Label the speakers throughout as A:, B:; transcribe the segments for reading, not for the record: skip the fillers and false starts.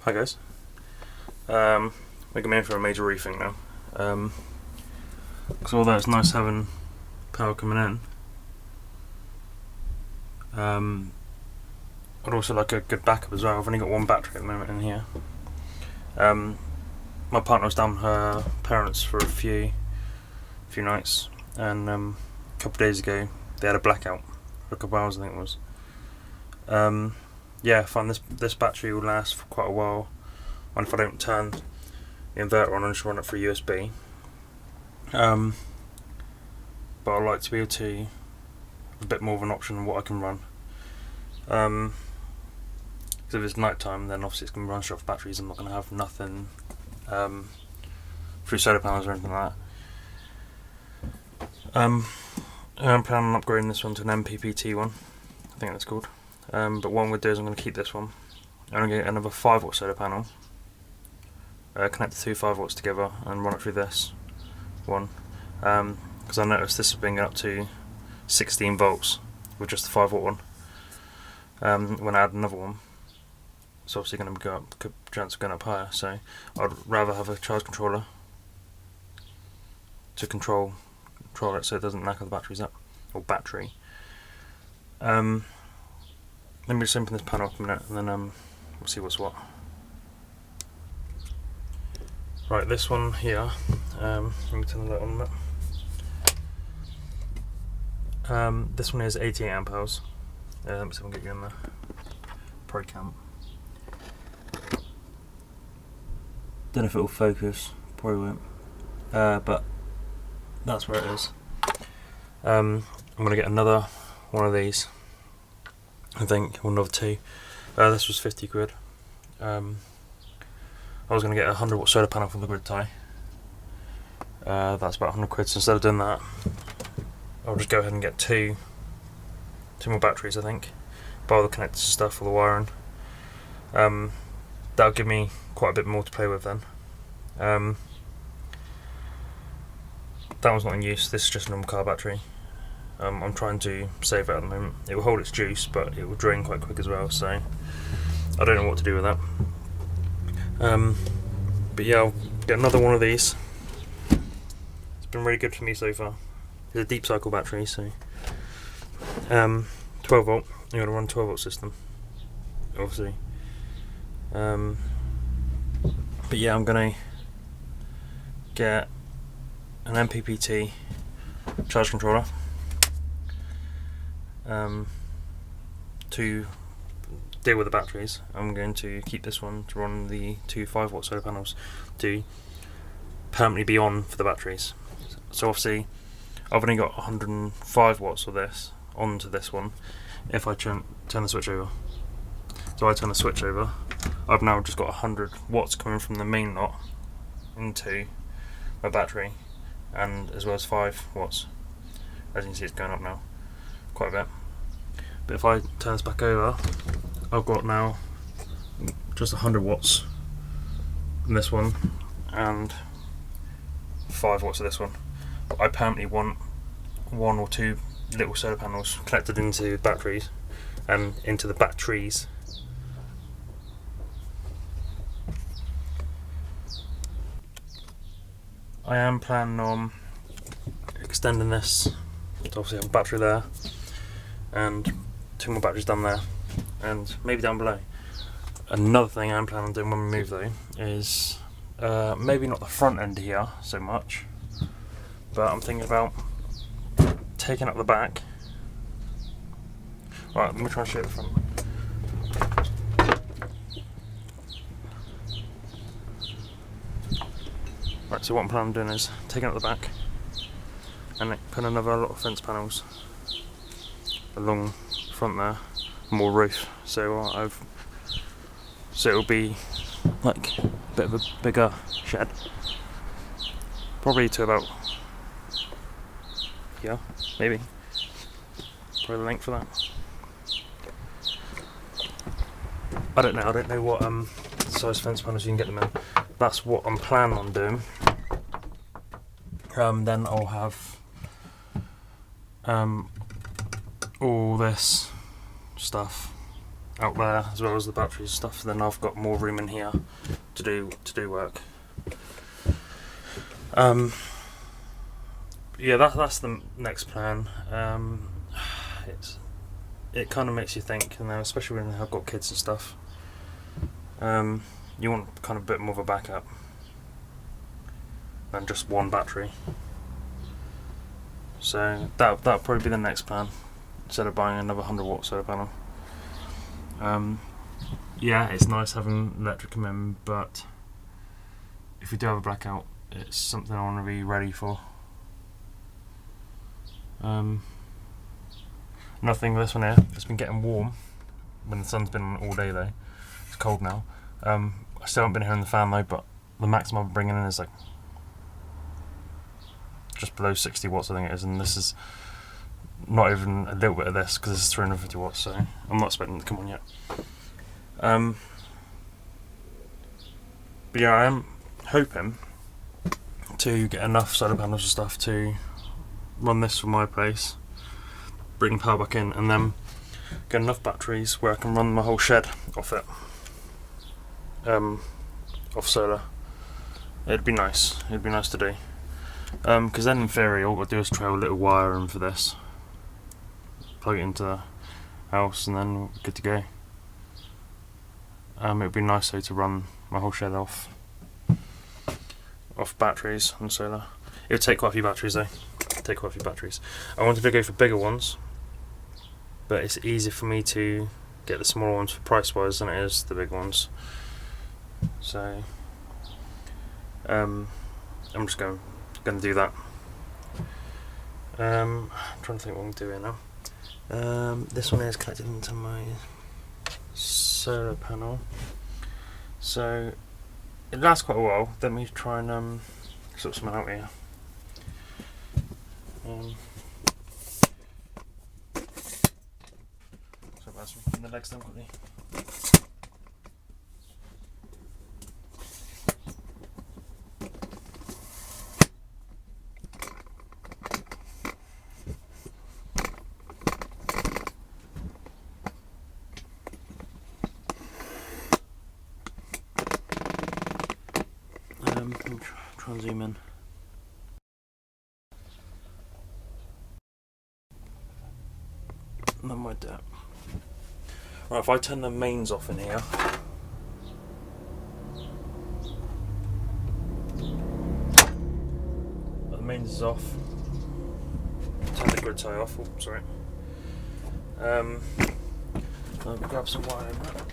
A: Hi guys. We're going in for a major rethink now. Because although it's nice having power coming in, I'd also like a good backup as well. I've only got one battery at the moment in here. My partner was down with her parents for a few nights, and a couple of days ago they had a blackout for a couple of hours, I think it was. I find this battery will last for quite a while, and if I don't turn the inverter on, I just run it through USB. But I like to be able to have a bit more of an option on what I can run. Because if it's night time, then obviously it's going to run straight off batteries. I'm not going to have nothing through solar panels or anything like that. I'm planning on upgrading this one to an MPPT one, I think that's called. But what I'm going to do is I'm going to keep this one. I'm going to get another 5 watt solar panel, connect the two 5 watts together and run it through this one. Because I noticed this is being up to 16 volts with just the 5 watt one. When I add another one, it's obviously going to go up, good chance of going up higher, so I'd rather have a charge controller to control it so it doesn't knacker the batteries up, or battery. Let me just open this panel up a minute and then we'll see what's what. Right, this one here, let me turn the light on a minute. This one is 88 amp hours. Let me see if I can get you in the Pro Cam. Don't know if it will focus, probably won't, but that's where it is. I'm going to get another one of these, I think, or another two. This was 50 quid. I was going to get a 100 watt solar panel from the Grid Tie. That's about 100 quid, so instead of doing that, I'll just go ahead and get two more batteries, I think. Buy all the connected stuff, all the wiring. That'll give me quite a bit more to play with then. That one's not in use, this is just a normal car battery. I'm trying to save it at the moment. It will hold its juice, but it will drain quite quick as well, so I don't know what to do with that. But yeah, I'll get another one of these. It's been really good for me so far. It's a deep cycle battery, so 12 volt, you've got to run 12 volt system, obviously. But yeah, I'm going to get an MPPT charge controller to deal with the batteries. I'm going to keep this one to run the two 5 watt solar panels to permanently be on for the batteries. So obviously I've only got 105 watts of this onto this one if I turn the switch over. So I turn the switch over, I've now just got 100 watts coming from the main lot into my battery, and as well as 5 watts. As you can see, it's going up now quite a bit. But if I turn this back over, I've got now just 100 watts in this one and 5 watts of this one. But I permanently want 1 or 2 little solar panels connected into batteries and into the batteries. I am planning on extending this to obviously have a battery there and 2 more batteries down there and maybe down below. Another thing I'm planning on doing when we move though is maybe not the front end here so much, but I'm thinking about taking up the back. Right, let me try and show you the front. Right, so what I'm planning on doing is taking up the back and putting another lot of fence panels along the front there, more roof. So it'll be like a bit of a bigger shed, probably to about here, maybe. Probably the length for that. I don't know what size fence panels you can get them in. That's what I'm planning on doing. Then I'll have all this stuff out there as well as the batteries and stuff. Then I've got more room in here to do work. Yeah, that's the next plan. It kind of makes you think, especially when I've got kids and stuff. You want kind of a bit more of a backup than just one battery. So that'll probably be the next plan, instead of buying another 100-watt solar panel. Yeah, it's nice having electric come in, but if we do have a blackout, it's something I want to be ready for. Another thing with this one here, it's been getting warm when the sun's been on all day though. It's cold now. I still haven't been hearing the fan though, but the maximum I'm bringing in is like just below 60 watts I think it is, and this is not even a little bit of this, because this is 350 watts, so I'm not expecting it to come on yet. But yeah, I am hoping to get enough solar panels and stuff to run this from my place, bring power back in, and then get enough batteries where I can run my whole shed off it, off solar. It'd be nice to do, because then in theory all I've got to do is trail a little wire in for this, plug it into the house, and then we're good to go. It'd be nice though to run my whole shed off batteries and solar. It would take quite a few batteries though. I wanted to go for bigger ones, but it's easier for me to get the smaller ones for price wise than it is the big ones. So I'm just going to do that. I'm trying to think what I'm doing now. This one is connected into my solar panel, so it lasts quite a while. Let me try and sort something out here. So that's from the legs down quickly. Let me try and zoom in. That might do it. Right, if I turn the mains off in here, the mains is off. Turn the grid tie off. Oh, sorry. Let me grab some wire in that.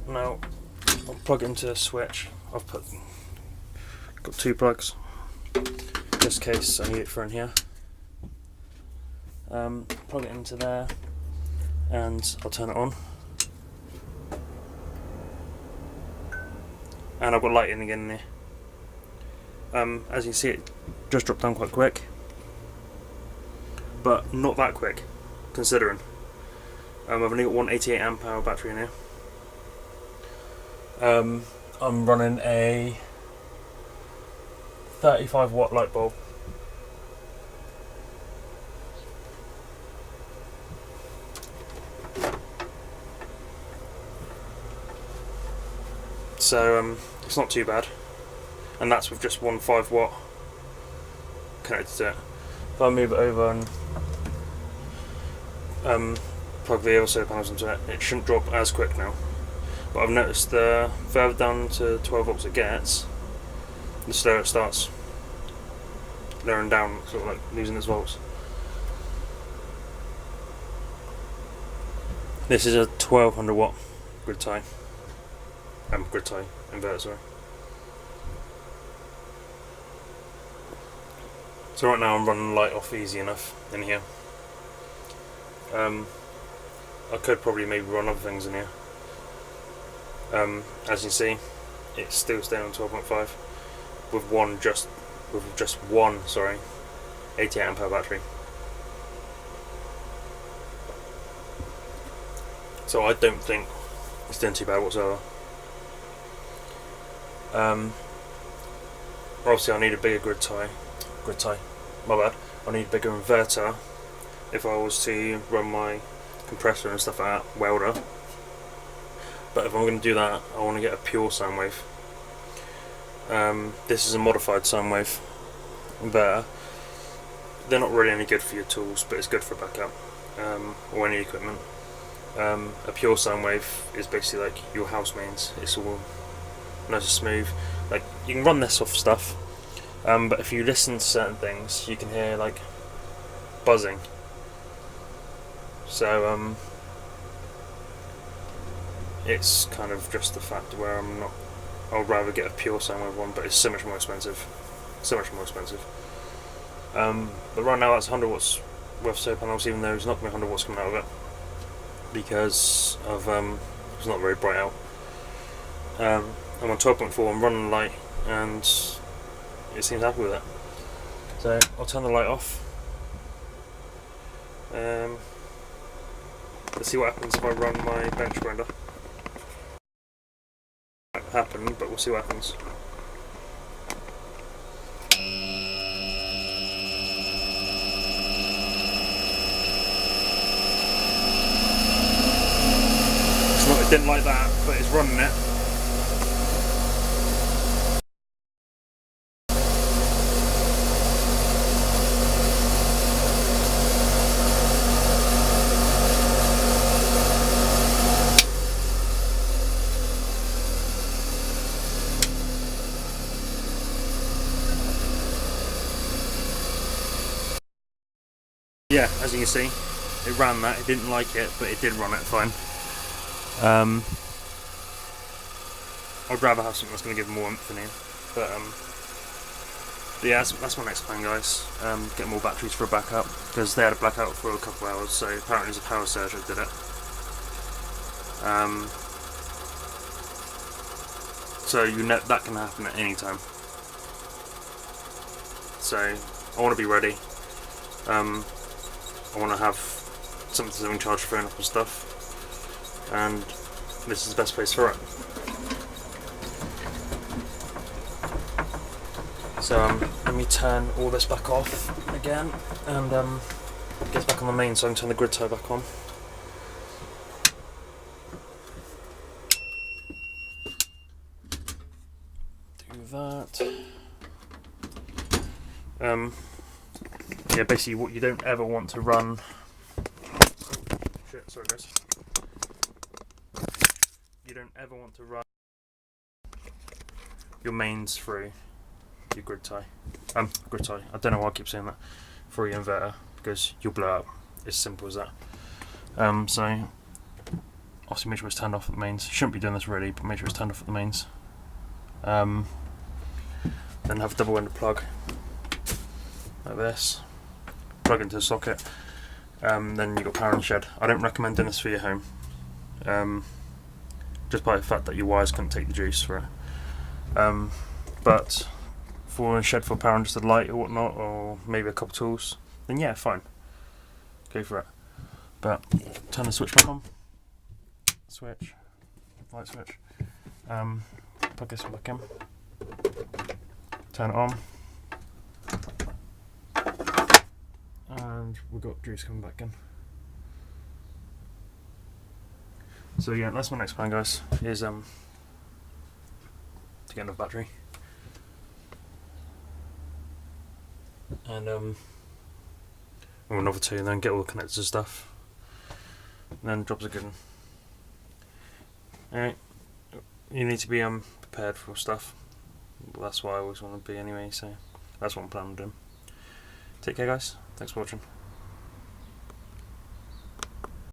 A: Now I'll plug it into a switch. I've got two plugs, just in case I need it for in here. Plug it into there, and I'll turn it on. And I've got lighting again in there. As you can see, it just dropped down quite quick, but not that quick, considering. I've only got one 88 amp hour battery in here. I'm running a 35 watt light bulb. So it's not too bad, and that's with just one 5 watt connected to it. If I move it over and plug the other solar panels into it, it shouldn't drop as quick now. But I've noticed the further down to 12 volts it gets, the slower it starts lowering down, sort of like losing its volts. This is a 1200 watt grid tie. Grid tie inverter, sorry. So right now I'm running light off easy enough in here. I could probably maybe run other things in here. As you can see, it's still staying on 12.5 with just one 88 amp hour battery. So I don't think it's doing too bad whatsoever. Obviously I need a bigger grid tie, my bad. I need a bigger inverter if I was to run my compressor and stuff at welder. But if I'm going to do that, I want to get a pure sine wave. This is a modified sine wave inverter. They're not really any good for your tools, but it's good for backup or any equipment. A pure sine wave is basically like your house mains. It's all nice and smooth. Like, you can run this off stuff, but if you listen to certain things, you can hear like buzzing. So it's kind of just the fact where I would rather get a pure sine wave one, but it's so much more expensive. So much more expensive. But right now that's 100 watts worth of solar panels, even though there's not going to be 100 watts coming out of it because of it's not very bright out. I'm on 12.4, I'm running the light, and it seems happy with it. So I'll turn the light off. Let's see what happens if I run my bench grinder. It might happen, but we'll see what happens. It didn't like that, but it's running it. Yeah, as you can see, it ran that. It didn't like it, but it did run it fine. I'd rather have something that's going to give more oomph in here, but yeah, that's my next plan, guys. Get more batteries for a backup, because they had a blackout for a couple of hours, so apparently there's a power surge that did it. So that can happen at any time. So I want to be ready. I want to have something to charge the phone up and stuff, and this is the best place for it. So let me turn all this back off again, and get back on the main so I can turn the grid tie back on. Do that. Yeah, basically what you don't ever want to run. Shit, sorry guys. You don't ever want to run your mains through your grid tie. Grid tie. I don't know why I keep saying that. For your inverter, because you'll blow up. It's simple as that. So obviously make sure it's turned off at the mains. Shouldn't be doing this really, but make sure it's turned off at the mains. Then have a double-ended plug like this. Plug into the socket. Then you've got power in the shed. I don't recommend doing this for your home. Just by the fact that your wires couldn't take the juice for it. But for a shed for power and just a light or whatnot, or maybe a couple tools, then yeah, fine. Go for it. But turn the switch back on. Switch. Light switch. Plug this one back in. Turn it on. And we've got juice coming back in. So yeah, that's my next plan, guys, is to get another battery. And or another two, and then get all the connectors and stuff. And then jobs are good. Alright. You need to be prepared for stuff. Well, that's what I always want to be anyway, so that's what I'm planning on doing. Take care, guys. Thanks for watching.